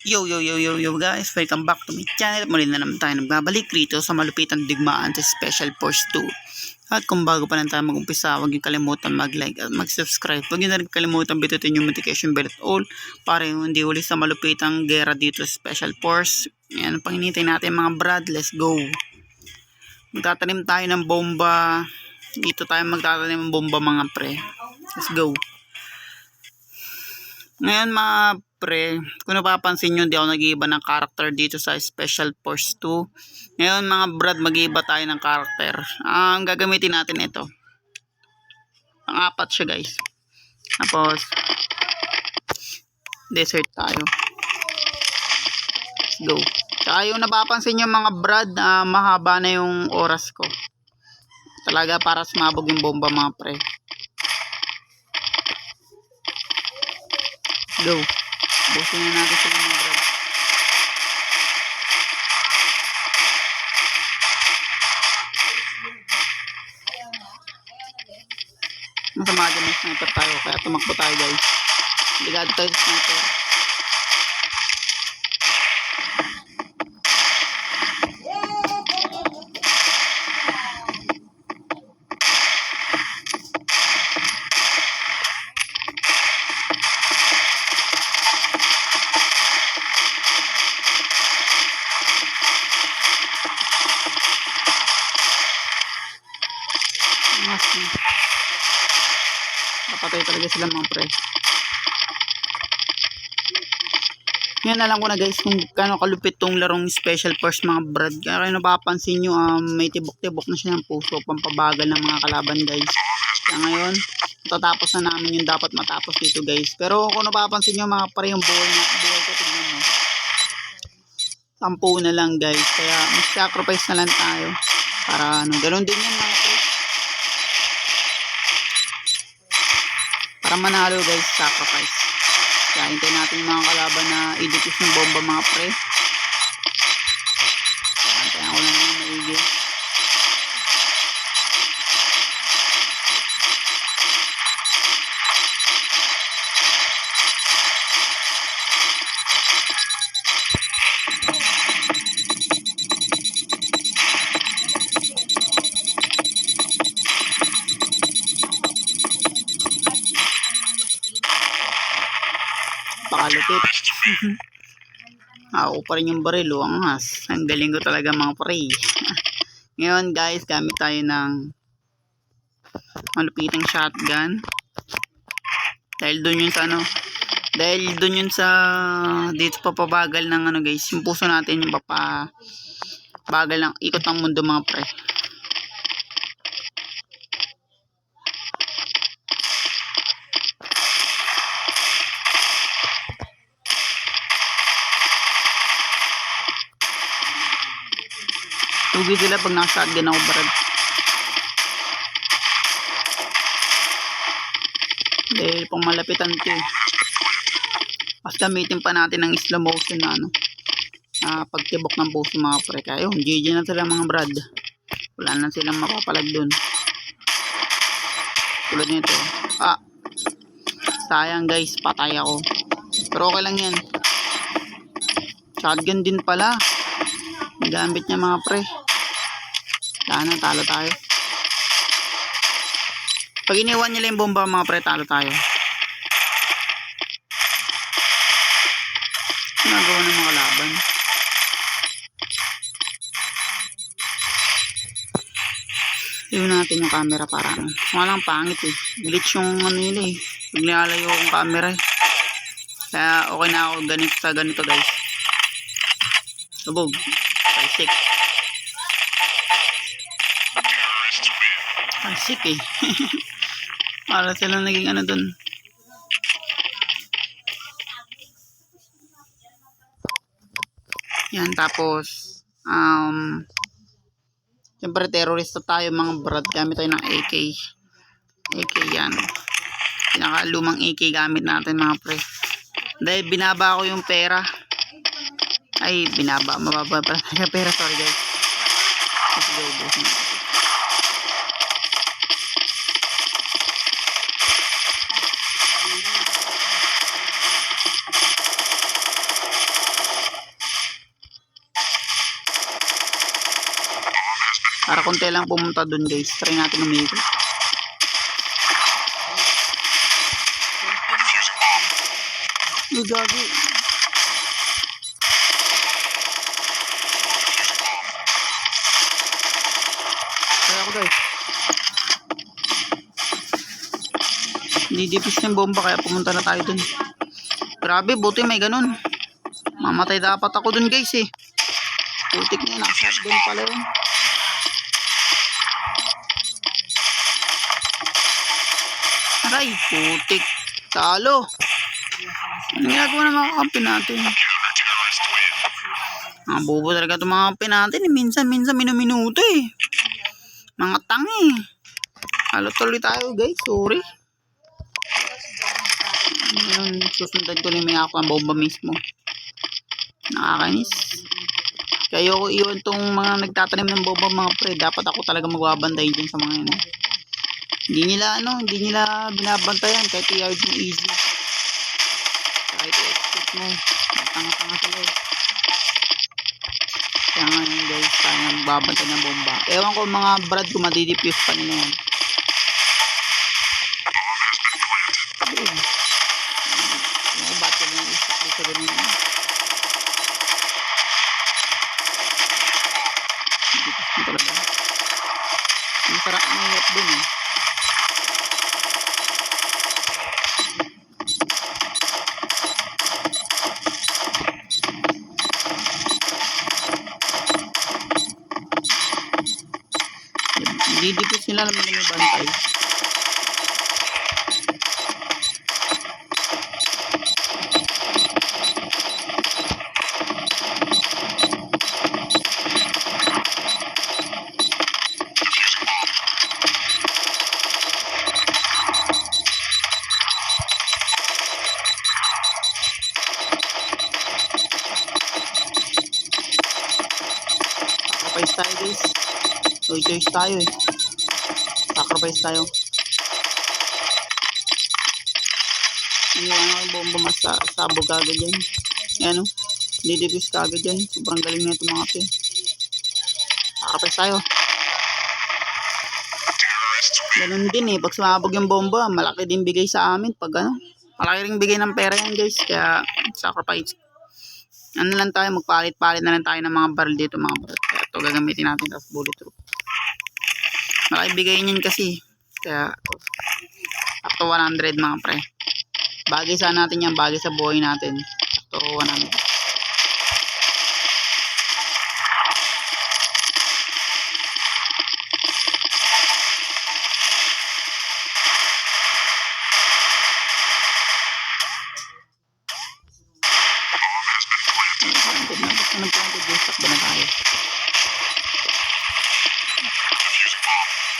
Yo guys, welcome back to my channel. Muli na naman tayo nagbabalik rito sa malupitang digmaan sa Special Force 2. At kung bago pa lang tayo mag-umpisa, huwag niyo kalimutan mag-like at mag-subscribe. Huwag niyo na rin kalimutan bitutin yung notification bell at all para hindi uli sa malupitang gera dito sa Special Force. Yan, panginintay natin mga brad, let's go. Magtatanim tayo ng bomba. Dito tayo magtatanim ng bomba mga pre. Let's go. Ngayon mga pre, kung napapansin nyo, hindi ako nag-iiba ng character dito sa Special Force 2. Ngayon mga brad, mag-iiba tayo ng character. Ang gagamitin natin ito. Pang-apat siya guys. Tapos, desert tayo. Let's go. Tsaka yung napapansin nyo mga brad, mahaba na yung oras ko. Talaga para sumabog yung bomba mga pre. Go. Busin na natin sila mga brad. Masama din may sniper tayo. Kaya tumakbo tayo guys. Ligado tayo sa sniper. Napatay talaga sila mga pre. Yan, alam ko na guys kung kano kalupit tong larong Special Force mga brad. Kaya kayo napapansin nyo, may tibok-tibok na siya ng puso, pampabagal ng mga kalaban guys. Kaya ngayon, matatapos na namin yung dapat matapos dito guys. Pero kung napapansin nyo mga pre, yung buhay ko, tignan mo. 10 na lang guys. Kaya mag-sacrifice na lang tayo. Para ano, ganun din yan mga pre. Para manalo guys, sacrifice. Kaya hintayin natin yung mga kalaban na i-defuse ng bomba mga pre. Hintayin ako na naman maigi. Pakalupit. Ako pa rin yung baril, ang angas. Ang galing ko talaga mga pre. Ngayon guys, gamit tayo ng malupitang shotgun. Dahil dun yun sa ano, dahil dun yun sa dito papabagal ng ano guys, yung puso natin yung papabagal ng ikot ng mundo mga pre. Tugi sila pag naka-shotgun ako barad. Dahil pang malapitan to. Mas gamitin pa natin ng slow motion na ano. Pagtibok ng puso mga pre. Kaya yun, GG na sila mga brad. Wala na silang mapapalag dun. Tulad nito. Sayang guys, patay ako. Pero okay lang yan. Shotgun din pala. Gamit niya mga pre. Sana talo tayo. Pag iniwan nila yung bomba mga pre, talo tayo. Nagawa ng mga laban. Iwan natin yung camera para ano. Walang pangit eh. Glitch yung ano nila eh. Pag nilalayo yung camera eh. Kaya okay na ako ganito sa ganito guys. Sabog. Talsik. Talsik eh. Para silang naging ano dun. Yan, tapos siyempre terorista tayo mga brad. Gamit tayo ng AK. AK yan. Pinakalumang AK gamit natin mga pre. Dahil binaba ko yung pera. Ay, binaba. Mababa pala yung pera. Sorry guys. Let's go. Busin natin. Para konti lang pumunta dun guys. Try natin umikot. Ay, gagi. Kaya ako guys. Didipis ng bomba kaya pumunta na tayo dun. Grabe, buti may ganun. Mamatay dapat ako dun guys eh. Putik na yun. Nakashotgun pala yun. Aray, putik. Talo. Ano ginagawa ng mga kampi natin? Mga bobo talaga itong mga kampi natin eh. Minsan minuminuto eh. Mga tangi. Halo tuloy tayo guys. Sorry. Ngayon, susundan ko na may ako ang bomba mismo. Nakakainis. Kaya ako iwan tong mga nagtatanim ng bomba mga pre. Dapat ako talaga magbabantay dyan sa mga yun. Hindi nila binabantayan kahit i-yard mo easy. Kahit i-expect mo. Tanga-tanga sila eh. Kaya nga yun guys, tayo nagbabantay ng bomba. Ewan ko mga brad kung madidipuse pa nila yan. Battle na isip ko sa ganun yan. Dipuse mo talaga. Masarap na hirap dun eh. Didipis nila naman yung bantay. Sacrifice tayo guys. No choice tayo eh. Sacrifice tayo. Iniwan ako yung bomba mas sabog kagad dyan. Yan o. Didipis kagad dyan. Sobrang galing na ito mga ito. Sacrifice tayo. Ganun din eh. Pag sumabog yung bomba, malaki din bigay sa amin. Pag ano, malaki rin bigay ng pera yan guys. Kaya sacrifice. Ano lang tayo, magpalit-palit na lang tayo ng mga barrel dito mga barrel. Kaya ito gagamitin natin tapos bulletproof. Malaki bigay niyan kasi. Kaya up to 100 mga pre. Bagay sa natin yan, bagay sa buhay natin. Up to 100.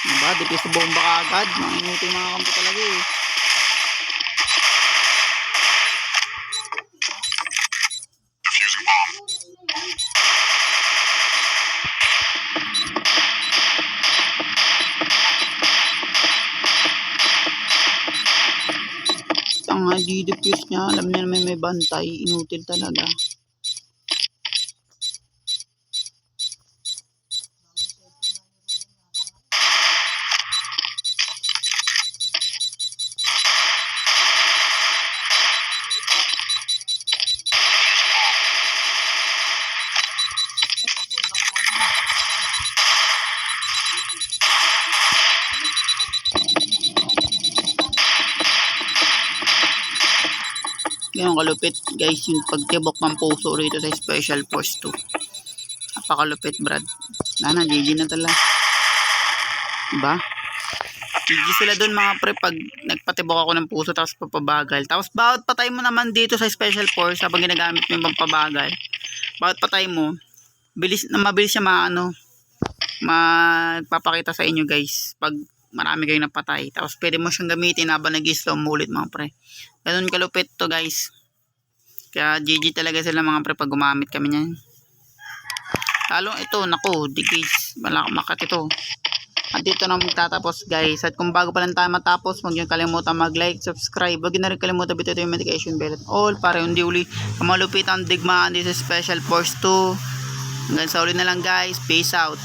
Diba? Dipis sa bomba kaagad. Manginuti yung mga kampo talaga eh. Tanga, didipis niya. Alam niya naman may bantay. Inutil talaga. Ganyan kalupit guys yung pagtibok ng puso rito sa Special Force 2. Napakalupit brad. Lana, GG na talaga. Diba? GG sila dun mga pre pag nagpatibok ako ng puso tapos papabagal. Tapos bawat patay mo naman dito sa Special Force habang ginagamit mo yung pampabagal. Bawat patay mo, mabilis siya magpapakita sa inyo guys. Pag marami kayong napatay. Tapos pwede mo siyang gamitin habang nag-slow mo ulit mga pre. Ganun kalupit to guys. Kaya GG talaga sila mga pre pag gumamit kami niyan. Lalo ito, naku, di guys, makat ito. At dito na magtatapos guys. At kung bago pa lang tayo matapos, huwag niyo kalimutan mag-like, subscribe. Huwag niyo na rin kalimutan bito yung notification bell at all para hindi uli kamalupit ang digmaan dito sa Special Force 2. Hanggang sa uli na lang guys. Peace out.